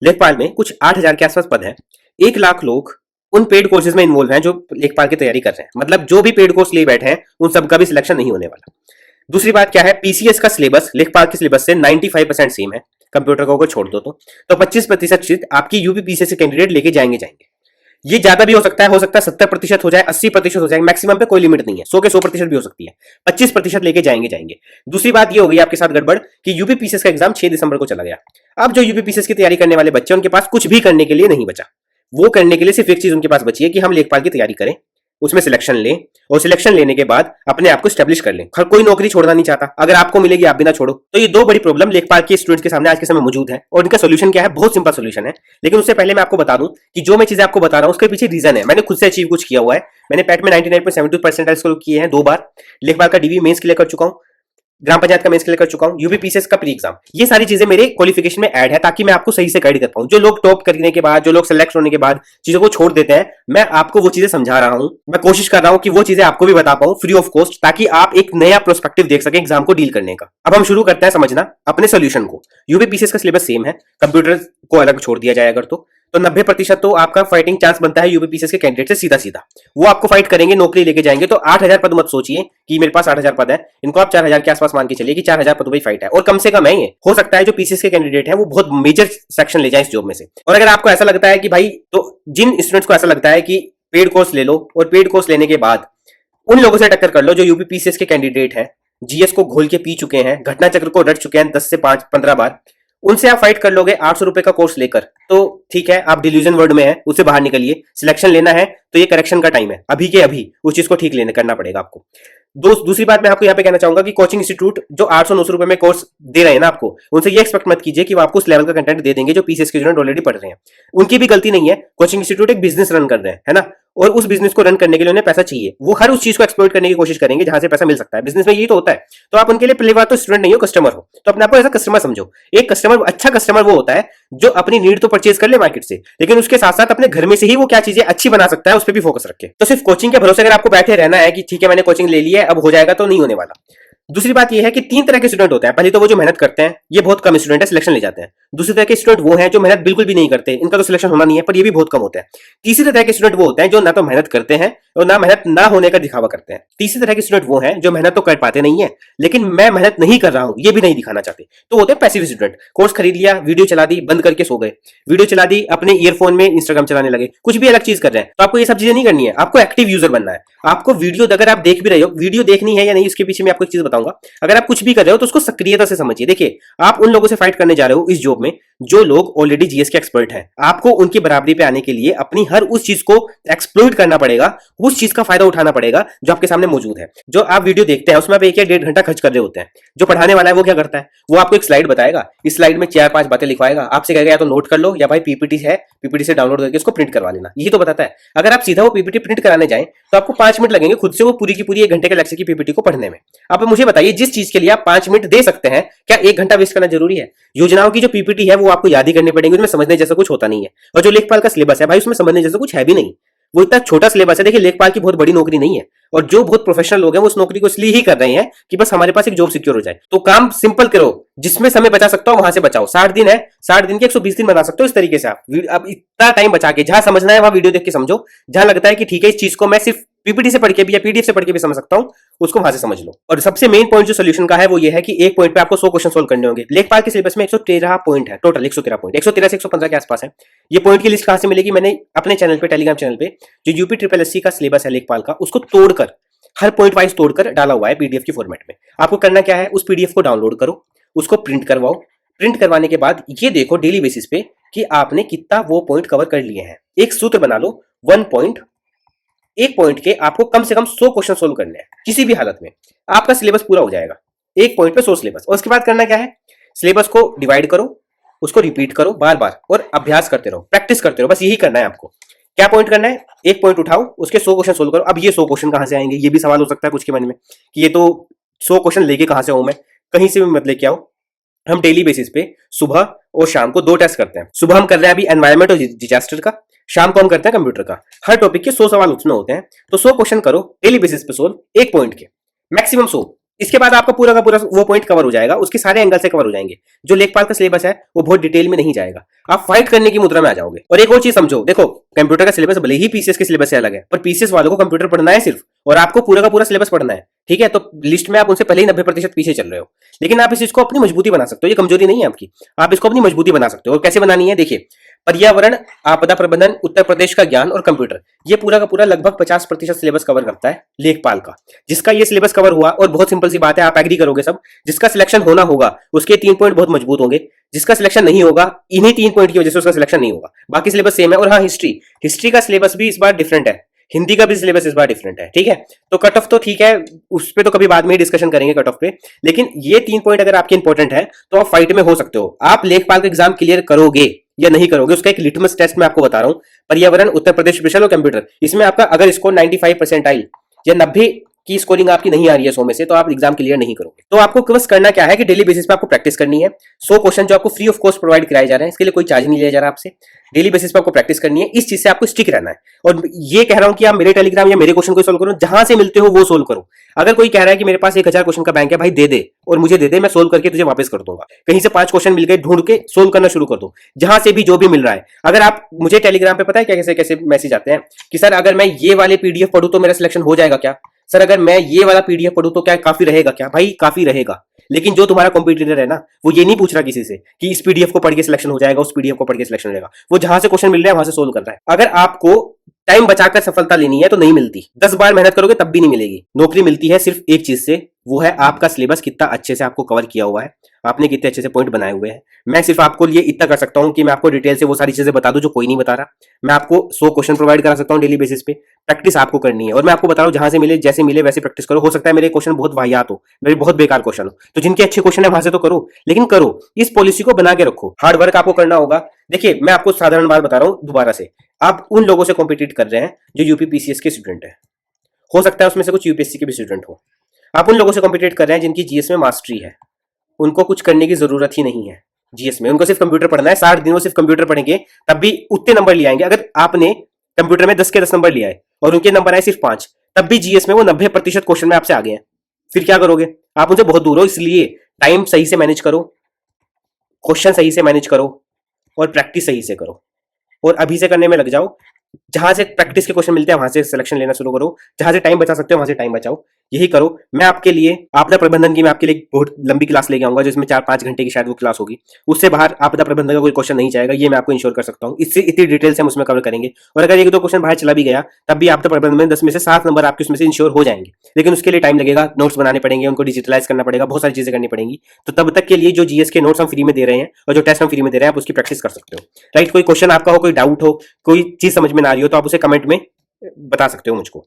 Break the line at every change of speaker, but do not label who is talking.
लेखपाल में कुछ 8,000 के आसपास पद है। 1 लाख लोग उन पेड कोर्सेज में इन्वॉल्व हैं जो लेखपाल की तैयारी कर रहे हैं। मतलब जो भी पेड कोर्स लिए बैठे हैं उन सबका भी सिलेक्शन नहीं होने वाला। दूसरी बात क्या है, पीसीएस का सिलेबस लेखपाल के सिलेबस से 95% सेम है, कंप्यूटर को अगर छोड़ दो तो 25% सीट आपकी यूपी पीसीएस के कैंडिडेट लेके जाएंगे। ये ज्यादा भी हो सकता है 70% हो जाए, 80% हो जाए, मैक्सिमम पे कोई लिमिट नहीं है, 100% भी हो सकती है, 25% लेके जाएंगे। दूसरी बात ये हो गई आपके साथ गड़बड़ कि यूपी पीसीएस का एग्जाम 6 दिसंबर को चला गया। अब जो यूपी पीसीएस की तैयारी करने वाले बच्चे उनके पास कुछ भी करने के लिए नहीं बचा। वो करने के लिए सिर्फ एक चीज उनके पास बची है कि हम लेखपाल की तैयारी करें, उसमें सिलेक्शन लें और सिलेक्शन लेने के बाद अपने आप को स्टैब्लिश कर लें। हर कोई नौकरी छोड़ना नहीं चाहता, अगर आपको मिलेगी आप भी ना छोड़ो। तो ये दो बड़ी प्रॉब्लम लेखपाल के स्टूडेंट्स के सामने आज के समय मौजूद है और इनका सोल्यूशन क्या है, बहुत सिंपल सोल्यूशन है। लेकिन उससे पहले मैं आपको बता दूं कि जो मैं चीजें आपको बता रहा हूं उसके पीछे रीजन है, मैंने खुद से अचीव कुछ किया हुआ है। मैंने पैट में 99.72% स्कोर किए हैं 2 बार, लेखपाल का डीवी मेंस क्लियर कर चुका हूं, ग्राम पंचायत का मेंस क्लियर कर चुका हूं, यूपी पीसीएस का प्री एग्जाम। ये सारी चीजें मेरे क्वालिफिकेशन में ऐड है ताकि मैं आपको सही से गाइड कर पाऊं। जो लोग टॉप करने के बाद, जो लोग सेलेक्ट होने के बाद चीजों को छोड़ देते हैं, मैं आपको वो चीजें समझा रहा हूं। मैं कोशिश कर रहा हूं कि वो चीजें आपको भी बता पाऊं फ्री ऑफ कॉस्ट, ताकि आप एक नया प्रोस्पेक्टिव देख सकें एग्जाम को डील करने का। अब हम शुरू करते हैं समझना अपने सोल्यूशन को। यूपी पीसीएस का सिलेबस सेम है, कंप्यूटर को अलग छोड़ दिया जाए अगर तो 90% तो आपका फाइटिंग चांस बनता है यूपी पीसीएस के कैंडिडेट से सीधा सीधा। वो आपको फाइट करेंगे, नौकरी लेके जाएंगे। तो 8,000 पद मत सोचिए कि मेरे पास 8,000 पद है, इनको आप 4,000 के आसपास मान के चलिए कि 4,000 पदों पर फाइट है। और कम से कम है, ये हो सकता है जो पीसीएस के कैंडिडेट है वो बहुत मेजर सेक्शन ले जाए इस जॉब में से। और अगर आपको ऐसा लगता है कि भाई, तो जिन स्टूडेंट्स को ऐसा लगता है कि पेड कोर्स ले लो और पेड कोर्स लेने के बाद उन लोगों से टक्कर कर लो जो यूपी पीसीएस के कैंडिडेट हैं, जीएस को घोल के पी चुके हैं, घटना चक्र को रट चुके हैं 10 से 15 बार, उनसे आप फाइट कर लोगे 800 रुपए का कोर्स लेकर, तो ठीक है, आप डिल्यूजन वर्ड में है, उससे बाहर निकलिए। सिलेक्शन लेना है तो ये करेक्शन का टाइम है, अभी के अभी उस चीज को ठीक लेने करना पड़ेगा आपको। दूसरी बात मैं आपको यहाँ पे कहना चाहूंगा कि कोचिंग इंस्टीट्यूट जो 800-900 रुपए में कोर्स दे रहे हैं ना आपको, उनसे ये एक्सपेक्ट मत कीजिए कि वो आपको उस लेवल का कंटेंट दे देंगे जो पीसीएस के स्टूडेंट ऑलरेडी पढ़ रहे हैं। उनकी भी गलती नहीं है, कोचिंग इंस्टीट्यूट एक बिजनेस रन कर रहे हैं, है ना, और उस बिजनेस को रन करने के लिए उन्हें पैसा चाहिए। वो हर उस चीज को एक्सप्लोर करने की कोशिश करेंगे जहां से पैसा मिल सकता है, बिजनेस में यही तो होता है। तो आप उनके लिए पहली बात तो स्टूडेंट नहीं हो, कस्टमर हो, तो अपने आप को ऐसा कस्टमर समझो। एक कस्टमर, अच्छा कस्टमर वो होता है जो अपनी नीड तो परचेज कर ले मार्केट से, लेकिन उसके साथ साथ अपने घर में से ही वो क्या चीजें अच्छी बना सकता है उस पर भी फोकस रखे। तो सिर्फ कोचिंग के भरोसे अगर आपको बैठे रहना है कि ठीक है मैंने कोचिंग ले ली है अब हो जाएगा, तो नहीं होने वाला। दूसरी बात यह है कि 3 तरह के स्टूडेंट होते हैं। पहले तो वो जो मेहनत करते हैं, ये बहुत कम स्टूडेंट है, सिलेक्शन ले जाते हैं। दूसरे तरह के स्टूडेंट वो हैं जो मेहनत बिल्कुल भी नहीं करते, इनका तो सिलेक्शन होना नहीं है, पर ये भी बहुत कम होते हैं। तीसरे तरह के स्टूडेंट वो होते हैं जो ना तो मेहनत करते हैं और ना मेहनत ना होने का दिखावा करते हैं। तीसरे तरह के स्टूडेंट वो हैं जो मेहनत तो कर पाते नहीं है, लेकिन मैं मेहनत नहीं कर रहा हूं ये भी नहीं दिखाना चाहते, तो होते हैं पैसिव स्टूडेंट। कोर्स खरीद लिया, वीडियो चला दी, बंद करके सो गए, वीडियो चला दी, अपने ईयरफोन में इंस्टाग्राम चलाने लगे, कुछ भी अलग चीज कर रहे हैं। तो आपको ये सब चीजें नहीं करनी है, आपको एक्टिव यूजर बनना है। आपको वीडियो अगर आप देख भी रहे हो, वीडियो देखनी है या नहीं उसके पीछे मैं आपको एक चीज बताऊंगा। अगर आप कुछ भी कर रहे हो तो उसको सक्रियता से समझिए। देखिए, आप उन लोगों से फाइट करने जा रहे हो इस जॉब में जो लोग ऑलरेडी जीएस के एक्सपर्ट हैं। आपको उनकी बराबरी पे आने के लिए अपनी हर उस चीज को एक्सप्लोइट करना पड़ेगा, उस चीज का फायदा उठाना पड़ेगा जो आपके सामने मौजूद है। जो आप वीडियो देखते हैं उसमें आप 1 या 1.5 घंटा खर्च कर रहे होते हैं। जो पढ़ाने वाला है वो क्या करता है, वो आपको एक स्लाइड बताएगा, इस स्लाइड में 4-5 बातें लिखवाएगा, आपसे कहेगा या तो नोट कर लो या भाई पीपीटी है, पीपीटी से डाउनलोड करके उसको प्रिंट करवा लेना, यही तो बताता है। अगर आप सीधा वो पीपीटी प्रिंट कराने जाएं तो आपको 5 मिनट लगेंगे खुद से वो पूरी की पूरी 1 घंटे के लेक्चर की पीपीटी को पढ़ने में। आप मुझे बताइए, जिस चीज के लिए आप 5 मिनट दे सकते हैं, क्या 1 घंटा वेस्ट करना जरूरी है? योजनाओं की जो पीपीटी है वो आपको याद ही करनी पड़ेगी, उसमें समझने जैसा कुछ होता नहीं है। और जो लेखपाल का सिलेबस है भाई, उसमें समझने जैसा कुछ है भी नहीं, वो इतना छोटा सिलेबस है। देखिए, लेखपाल की बहुत बड़ी नौकरी नहीं है, और जो बहुत प्रोफेशनल लोग हैं वो उस नौकरी को इसलिए ही कर रहे हैं कि बस हमारे पास एक जॉब सिक्योर हो जाए। तो काम सिंपल करो, जिसमें समय बचा सकता हो वहां से बचाओ। 60 दिन है, 60 दिन के 120 दिन बना सकते हो इस तरीके से। आप इतना टाइम बचा के जहां समझना है वहां वीडियो देख के समझो, जहां लगता है कि ठीक है इस चीज को मैं सिर्फ पीपीटी से पढ़ के भी या पीडीएफ से पढ़ के भी समझ सकता हूं, उसको वहां से समझ लो। और सबसे मेन पॉइंट जो सोल्यूशन का है वो ये है कि एक पॉइंट पे आपको 100 क्वेश्चन सोल्व करने होंगे। लेखपाल के सिलेबस में 113 पॉइंट है, टोटल 113 पॉइंट, 113 से 115 के आसपास है। ये पॉइंट की लिस्ट कहां से मिलेगी? मैंने अपने चैनल पे, टेलीग्राम चैनल पे, जो यूपी ट्रिपल एससी का सिलेबस है लेखपाल का, उसको तोड़कर, हर पॉइंट वाइज तोड़कर डाला हुआ है पीडीएफ की फॉर्मेट में। आपको करना क्या है, उस पीडीएफ को डाउनलोड करो, उसको प्रिंट करवाओ। प्रिंट करवाने के बाद ये देखो डेली बेसिस पे कि आपने कितना वो पॉइंट कवर कर लिए हैं। एक सूत्र बना लो, 1 पॉइंट, एक पॉइंट के आपको कम से कम 100 क्वेश्चन सोल्व करने हैं किसी भी हालत में, आपका सिलेबस पूरा हो जाएगा। एक पॉइंट पे 100 सिलेबस। और उसके बाद करना क्या है, सिलेबस को डिवाइड करो, उसको रिपीट करो बार बार और अभ्यास करते रहो, प्रैक्टिस करते रहो, बस यही करना है आपको। क्या पॉइंट करना है, एक पॉइंट उठाओ, उसके 100 क्वेश्चन सोल्व करो। अब ये 100 क्वेश्चन कहां से आएंगे, ये भी सवाल हो सकता है कुछ के मन में कि ये तो 100 क्वेश्चन लेके कहां से आऊं मैं? कहीं से भी मत लेके आओ। हम डेली बेसिस पे सुबह और शाम को 2 टेस्ट करते हैं। सुबह हम कर रहे हैं अभी एनवायरमेंट और डिजास्टर का, शाम को हम करते हैं कंप्यूटर का। हर टॉपिक के 100 सवाल उसमें होते हैं, तो 100 क्वेश्चन करो डेली बेसिस पे सोल्व, एक पॉइंट के, मैक्सिमम 100। इसके बाद आपका पूरा का पूरा वो पॉइंट कवर हो जाएगा, उसके सारे एंगल से कवर हो जाएंगे। जो लेखपाल का सिलेबस है वो बहुत डिटेल में नहीं जाएगा, आप फाइट करने की मुद्रा में आ जाओगे। और एक और चीज समझो, देखो कंप्यूटर का सिलेबस भले ही पीसीएस के सिलेबस से अलग है, पर पीसीएस वालों को कंप्यूटर पढ़ना है सिर्फ, और आपको पूरा का पूरा सिलेबस पढ़ना है, ठीक है। तो लिस्ट में आप उनसे पहले ही 90% पीछे चल रहे हो, लेकिन आप इस चीज को अपनी मजबूती बना सकते हो, ये कमजोरी नहीं है आपकी, आप इसको अपनी मजबूती बना सकते हो। और कैसे बनानी है, देखिए पर्यावरण, आपदा प्रबंधन, उत्तर प्रदेश का ज्ञान और कंप्यूटर, ये पूरा का पूरा लगभग 50% सिलेबस कवर करता है लेखपाल का। जिसका ये सिलेबस कवर हुआ, और बहुत सिंपल सी बात है, आप एग्री करोगे सब, जिसका सिलेक्शन होना होगा उसके 3 पॉइंट बहुत मजबूत होंगे, जिसका सिलेक्शन नहीं होगा इन्हीं 3 पॉइंट की वजह से उसका सिलेक्शन नहीं होगा, बाकी सिलेबस सेम है। और हाँ, हिस्ट्री, हिस्ट्री का सिलेबस भी इस बार डिफरेंट है, हिंदी का भी सिलेबस इस बार डिफरेंट है, ठीक है। तो कट ऑफ तो ठीक है, उस पर तो कभी बाद में ही डिस्कशन करेंगे कट ऑफ पे, लेकिन ये 3 पॉइंट अगर आपके इंपॉर्टेंट है तो आप फाइट में हो सकते हो। आप लेखपाल का एग्जाम क्लियर करोगे या नहीं करोगे, उसका एक लिटमस टेस्ट मैं आपको बता रहा हूं। पर्यावरण, उत्तर प्रदेश स्पेशल और कंप्यूटर, इसमें आपका अगर स्कोर 95% या 90 की स्कोरिंग आपकी नहीं आ रही है 100 में से, तो आप एग्जाम क्लियर नहीं करोगे। तो आपको बस करना क्या है कि डेली बेसिस पे आपको प्रैक्टिस करनी है। 100 क्वेश्चन जो आपको फ्री ऑफ कॉस्ट प्रोवाइड कराए जा रहे हैं, इसके लिए कोई चार्ज नहीं लिया जा रहा आपसे। डेली बेसिस पे आपको प्रैक्टिस करनी है, इस चीज से आपको स्टिक रहना है। और ये कह रहा हूं कि आप मेरे टेलीग्राम या मेरे क्वेश्चन को सोल्व करो, जहां से मिलते हो वो सोल्व करो। अगर कोई कह रहा है कि मेरे पास 1000 क्वेश्चन का बैंक है, भाई दे दे और मुझे दे दे, मैं सोल्व करके तुझे वापस कर दूंगा। कहीं से 5 क्वेश्चन मिल गए, ढूंढ के सोल्व करना शुरू कर दो, जहां से भी जो भी मिल रहा है। अगर आप मुझे टेलीग्राम पे पता है क्या कैसे कैसे मैसेज आते हैं कि सर अगर मैं ये वाले पीडीएफ पढ़ूं तो मेरा सिलेक्शन हो जाएगा क्या, सर अगर मैं ये वाला पीडीएफ पढ़ूं तो क्या काफी रहेगा क्या। भाई काफी रहेगा, लेकिन जो तुम्हारा कॉम्पिटिटर है ना, वो ये नहीं पूछ रहा किसी से कि इस पीडीएफ को पढ़ के सिलेक्शन हो जाएगा, उस पीडीएफ को पढ़ के सिलेक्शन हो जाएगा। वो जहां से क्वेश्चन मिल रहा है वहां से सोल्व कर रहा है। अगर आपको टाइम बचाकर सफलता लेनी है तो नहीं मिलती, 10 बार मेहनत करोगे तब भी नहीं मिलेगी। नौकरी मिलती है सिर्फ एक चीज से, वो है आपका सिलेबस कितना अच्छे से आपको कवर किया हुआ है, आपने कितने अच्छे से पॉइंट बनाए हुए हैं। मैं सिर्फ आपको लिए इतना कर सकता हूं कि मैं आपको डिटेल से वो सारी चीजें बता दूं जो कोई नहीं बता रहा। मैं आपको 100 क्वेश्चन प्रोवाइड करा सकता हूं डेली बेसिस पे, प्रैक्टिस आपको करनी है। और मैं आपको बता रहा हूं जहां से मिले, जैसे मिले वैसे प्रैक्टिस करो। हो सकता है मेरे क्वेश्चन बहुत वाहियात हो, मेरे बहुत बेकार क्वेश्चन हो, तो जिनके अच्छे क्वेश्चन है वहां से तो करो, लेकिन करो, इस पॉलिसी को बना के रखो। हार्ड वर्क आपको करना होगा। देखिए मैं आपको साधारण बात बता रहा हूं दोबारा से, आप उन लोगों से कॉम्पिटिट कर रहे हैं जो यूपी पीसीएस के स्टूडेंट है, हो सकता है उसमें से कुछ यूपीएससी के भी स्टूडेंट हो। आप उन लोगों से कॉम्पिटिट कर रहे हैं जिनकी जीएस में मास्टरी है, उनको कुछ करने की जरूरत ही नहीं है जीएस में, उनको सिर्फ कंप्यूटर पढ़ना है। 60 दिन वो सिर्फ कंप्यूटर पढ़ेंगे, तब भी उतने नंबर ले आएंगे। अगर आपने कंप्यूटर में 10 के 10 नंबर लिया है और उनके नंबर आए सिर्फ 5, तब भी जीएस में वो 90% क्वेश्चन में आपसे आ गए हैं, फिर क्या करोगे। आप उनसे बहुत दूर हो। इसलिए टाइम सही से मैनेज करो, क्वेश्चन सही से मैनेज करो और प्रैक्टिस सही से करो, और अभी से करने में लग जाओ। जहां से प्रैक्टिस के क्वेश्चन मिलते हैं वहां से सिलेक्शन लेना शुरू करो, जहां से टाइम बचा सकते हो वहां से टाइम बचाओ, यही करो। मैं आपके लिए आपदा प्रबंधन की मैं आपके लिए बहुत लंबी क्लास लेके आऊंगा, जिसमें 4-5 घंटे की शायद वो क्लास होगी। उससे बाहर आपदा प्रबंधन का कोई क्वेश्चन नहीं जाएगा, ये मैं आपको इंश्योर कर सकता हूँ। इससे इतनी डिटेल से हम उसमें कवर करेंगे। और अगर 1-2 क्वेश्चन बाहर चला भी गया, तब भी आपदा प्रबंधन में 10 में से 7 नंबर आपके उसमें से इंश्योर हो जाएंगे। लेकिन उसके लिए टाइम लगेगा, नोट्स बनाने पड़ेंगे, उनको डिजिटलाइज करना पड़ेगा, बहुत सारी चीजें करनी पड़ेंगी। तो तब तक के लिए जो जीएस के नोट्स हम फ्री में दे रहे हैं और जो टेस्ट हम फ्री में दे रहे हैं, आप उसकी प्रैक्टिस कर सकते हो। राइट, कोई क्वेश्चन आपका हो, कोई डाउट हो, कोई चीज समझ में ना आ रही हो, तो आप उसे कमेंट में बता सकते हो मुझको।